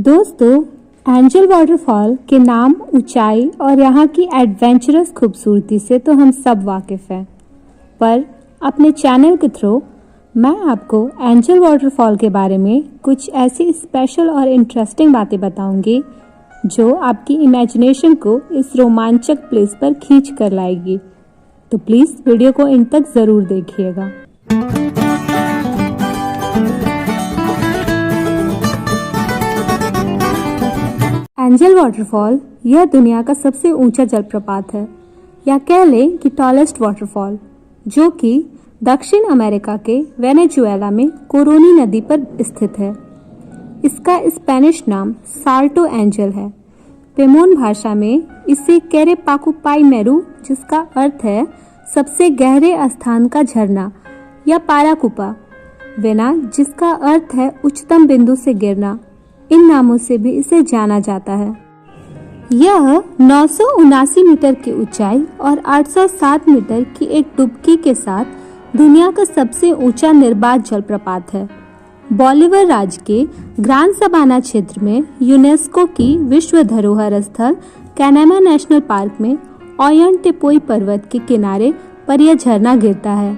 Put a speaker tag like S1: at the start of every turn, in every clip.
S1: दोस्तों, angel waterfall के नाम, ऊंचाई और यहाँ की एडवेंचरस खूबसूरती से तो हम सब वाकिफ़ हैं, पर अपने चैनल के थ्रू मैं आपको एंजल वाटरफॉल के बारे में कुछ ऐसी स्पेशल और इंटरेस्टिंग बातें बताऊंगी जो आपकी इमेजिनेशन को इस रोमांचक प्लेस पर खींच कर लाएगी। तो प्लीज़ वीडियो को इन तक ज़रूर देखिएगा। एंजल वाटरफॉल यह दुनिया का सबसे ऊंचा जलप्रपात है, या कह लें कि टॉलेस्ट वाटरफॉल, जो कि दक्षिण अमेरिका के वेनेजुएला में कोरोनी नदी पर स्थित है। इसका स्पेनिश नाम साल्टो एंजल है। पेमोन भाषा में इसे केरेपाकुपाईमेरू, जिसका अर्थ है सबसे गहरे स्थान का झरना, या पाराकुपा वेना, जिसका अर्थ है उच्चतम बिंदु से गिरना, इन नामों से भी इसे जाना जाता है। यह 979 मीटर की ऊंचाई और 807 मीटर की एक डुबकी के साथ दुनिया का सबसे ऊंचा निर्बाध जलप्रपात है। बोलिवर राज्य के ग्रान सबाना क्षेत्र में यूनेस्को की विश्व धरोहर स्थल कैनामा नेशनल पार्क में ओयंटेपोई पर्वत के किनारे पर यह झरना गिरता है।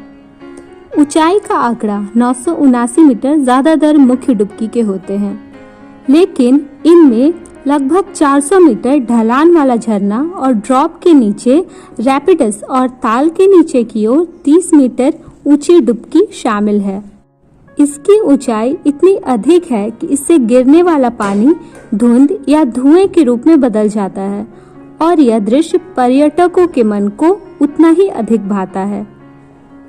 S1: ऊंचाई का आंकड़ा 979 मीटर ज्यादातर मुख्य डुबकी के होते हैं, लेकिन इनमें लगभग 400 मीटर ढलान वाला झरना और ड्रॉप के नीचे रैपिडस और ताल के नीचे की ओर 30 मीटर ऊंची डुबकी शामिल है। इसकी ऊंचाई इतनी अधिक है कि इससे गिरने वाला पानी धुंध या धुएं के रूप में बदल जाता है और यह दृश्य पर्यटकों के मन को उतना ही अधिक भाता है।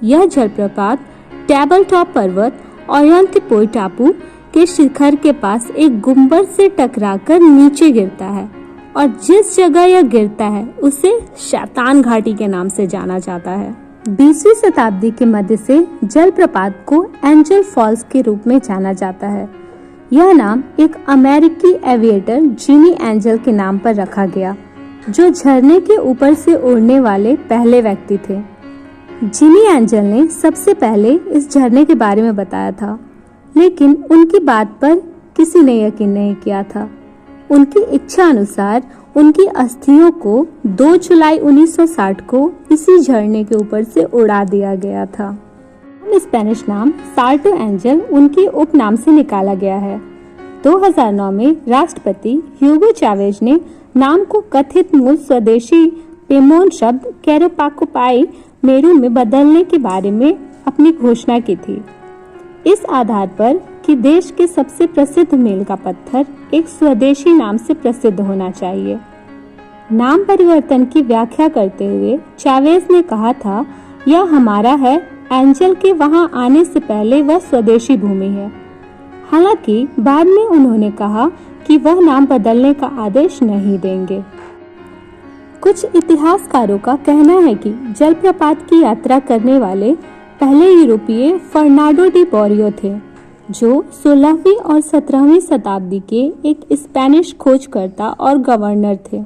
S1: यह जलप्रपात टेबल टॉप पर्वत ओयंतेपोई टापू के शिखर के पास एक गुंबद से टकराकर नीचे गिरता है, और जिस जगह यह गिरता है उसे शैतान घाटी के नाम से जाना जाता है। 20वीं शताब्दी के मध्य से जलप्रपात को एंजल फॉल्स के रूप में जाना जाता है। यह नाम एक अमेरिकी एविएटर जिमी एंजल के नाम पर रखा गया, जो झरने के ऊपर से उड़ने वाले पहले व्यक्ति थे। जिमी एंजल ने सबसे पहले इस झरने के बारे में बताया था, लेकिन उनकी बात पर किसी ने यकीन नहीं किया था। उनकी इच्छा अनुसार उनकी अस्थियों को 2 जुलाई 1960 को इसी झरने के ऊपर से उड़ा दिया गया था। स्पेनिश नाम साल्टो एंजल उनके उपनाम से निकाला गया है। 2009 में राष्ट्रपति ह्यूगो चावेज ने नाम को कथित मूल स्वदेशी पेमोन शब्द केरेपाकुपाईमेरू में बदलने के बारे में अपनी घोषणा की थी, इस आधार पर कि देश के सबसे प्रसिद्ध मील का पत्थर एक स्वदेशी नाम से प्रसिद्ध होना चाहिए। नाम परिवर्तन की व्याख्या करते हुए चावेज ने कहा था, यह हमारा है, एंजल के वहां आने से पहले वह स्वदेशी भूमि है। हालांकि बाद में उन्होंने कहा कि वह नाम बदलने का आदेश नहीं देंगे। कुछ इतिहासकारों का कहना है कि जलप्रपात की यात्रा करने वाले पहले यूरोपीय फर्नांडो डी बोरियो थे, जो 16वीं और 17वीं शताब्दी के एक स्पेनिश खोजकर्ता और गवर्नर थे।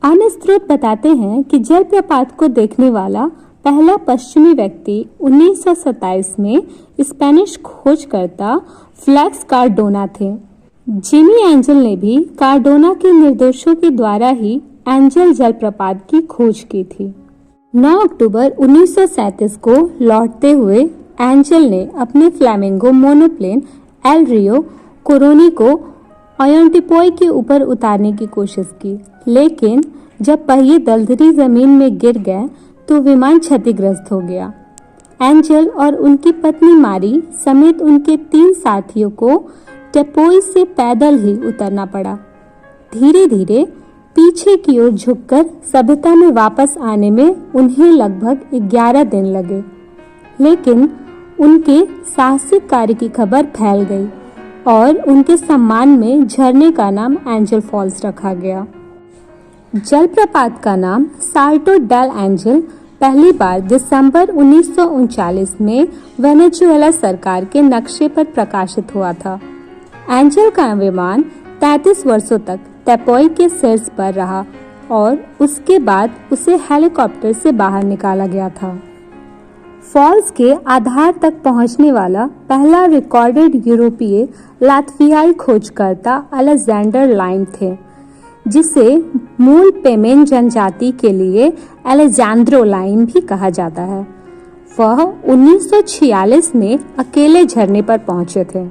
S1: अन्य स्रोत बताते हैं कि जलप्रपात को देखने वाला पहला पश्चिमी व्यक्ति 1927 में स्पेनिश खोजकर्ता फ्लैक्स कार्डोना थे। जिमी एंजल ने भी कार्डोना के निर्देशों के द्वारा ही एंजल जलप्रपात की खोज की थी। 9 अक्टूबर 1937 को लौटते हुए एंजल ने अपने फ्लैमिंगो मोनोप्लेन एल रियो कोरोनी को ओयंटेपोई के ऊपर उतारने की कोशिश की, लेकिन जब पहिए दलदली जमीन में गिर गए तो विमान क्षतिग्रस्त हो गया। एंजल और उनकी पत्नी मारी समेत उनके 3 साथियों को टेपोई से पैदल ही उतरना पड़ा। धीरे धीरे पीछे की ओर झुककर सभ्यता में वापस आने में उन्हें लगभग 11 दिन लगे, लेकिन उनके साहसिक कार्य की खबर फैल गई और उनके सम्मान में झरने का नाम एंजल फॉल्स रखा गया। जलप्रपात का नाम साल्टो डेल एंजल पहली बार दिसंबर 1939 में वेनेजुएला सरकार के नक्शे पर प्रकाशित हुआ था। एंजल का विमान 33 वर्षों तक टेपोई के शीर्ष पर रहा और उसके बाद उसे हेलीकॉप्टर से बाहर निकाला गया था। फॉल्स के आधार तक पहुंचने वाला पहला रिकॉर्डेड यूरोपीय लात्वियाई खोजकर्ता अलेक्जेंडर लाइम थे, जिसे मूल पेमेन जनजाति के लिए अलेजांद्रो लाइम भी कहा जाता है। वह 1946 में अकेले झरने पर पहुंचे थे।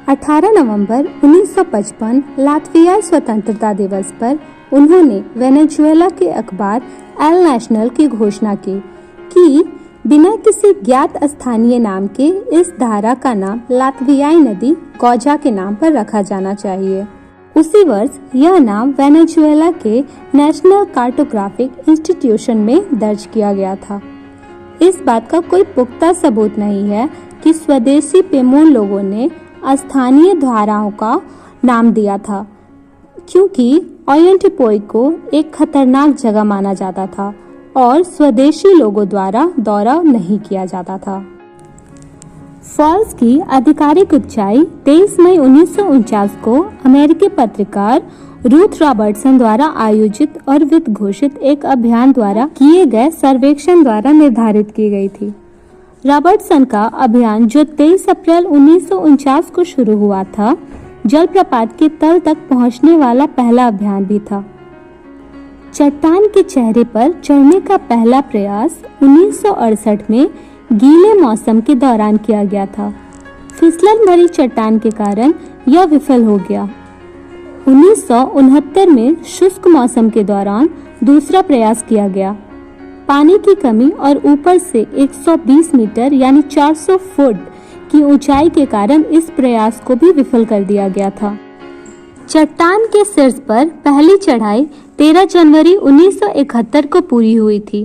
S1: 18 नवंबर 1955 लात्वियाई स्वतंत्रता दिवस पर उन्होंने वेनेजुएला के अखबार एल नेशनल की घोषणा की कि बिना किसी ज्ञात स्थानीय नाम के इस धारा का नाम लात्वियाई नदी गौजा के नाम पर रखा जाना चाहिए। उसी वर्ष यह नाम वेनेजुएला के नेशनल कार्टोग्राफिक इंस्टीट्यूशन में दर्ज किया गया था। इस बात का कोई पुख्ता सबूत नहीं है कि स्वदेशी पेमोन लोगों ने स्थानीय धाराओं का नाम दिया था, क्योंकि ओल्लांटेपॉय को एक खतरनाक जगह माना जाता था और स्वदेशी लोगों द्वारा दौरा नहीं किया जाता था। फॉल्स की आधिकारिक ऊंचाई 23 मई 1949 को अमेरिकी पत्रकार रूथ रॉबर्टसन द्वारा आयोजित और वित्त घोषित एक अभियान द्वारा किए गए सर्वेक्षण द्वारा निर्धारित की गई थी। रॉबर्टसन का अभियान, जो 23 अप्रैल 1949 को शुरू हुआ था, जलप्रपात के तल तक पहुंचने वाला पहला अभियान भी था। चट्टान के चेहरे पर चढ़ने का पहला प्रयास 1968 में गीले मौसम के दौरान किया गया था। फिसलन भरी चट्टान के कारण यह विफल हो गया। 1969 में शुष्क मौसम के दौरान दूसरा प्रयास किया गया। पानी की कमी और ऊपर से 120 मीटर यानी 400 फुट की ऊंचाई के कारण इस प्रयास को भी विफल कर दिया गया था। चट्टान के शीर्ष पर पहली चढ़ाई 13 जनवरी 1971 को पूरी हुई थी।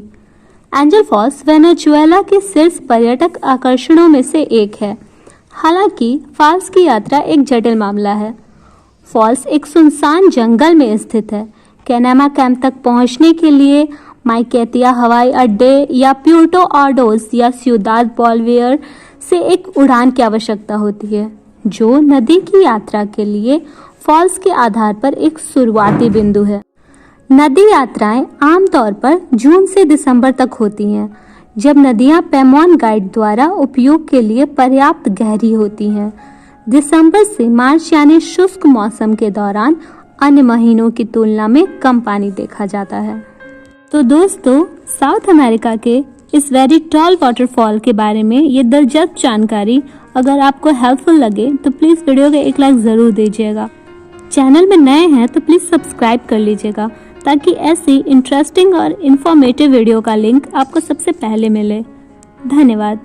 S1: एंजल फॉल्स वेनेजुएला के शीर्ष पर्यटक आकर्षणों में से एक है। हालांकि फॉल्स की यात्रा एक जटिल मामला है। फॉल्स एक सुनसान जंगल में स्थित है। कैनामा कैंप तक पहुंचने के लिए माइकेतिया हवाई अड्डे या प्यूर्टो ऑर्डोस या सियुदाद बोलिवर से एक उड़ान की आवश्यकता होती है, जो नदी की यात्रा के लिए फॉल्स के आधार पर एक शुरुआती बिंदु है। नदी यात्राएं आमतौर पर जून से दिसंबर तक होती हैं, जब नदियां पेमोन गाइड द्वारा उपयोग के लिए पर्याप्त गहरी होती हैं। दिसंबर से मार्च यानी शुष्क मौसम के दौरान अन्य महीनों की तुलना में कम पानी देखा जाता है। तो दोस्तों, साउथ अमेरिका के इस वेरी टॉल वाटरफॉल के बारे में ये दिलचस्प जानकारी अगर आपको हेल्पफुल लगे तो प्लीज़ वीडियो को एक लाइक ज़रूर दीजिएगा। चैनल में नए हैं तो प्लीज़ सब्सक्राइब कर लीजिएगा, ताकि ऐसी इंटरेस्टिंग और इन्फॉर्मेटिव वीडियो का लिंक आपको सबसे पहले मिले। धन्यवाद।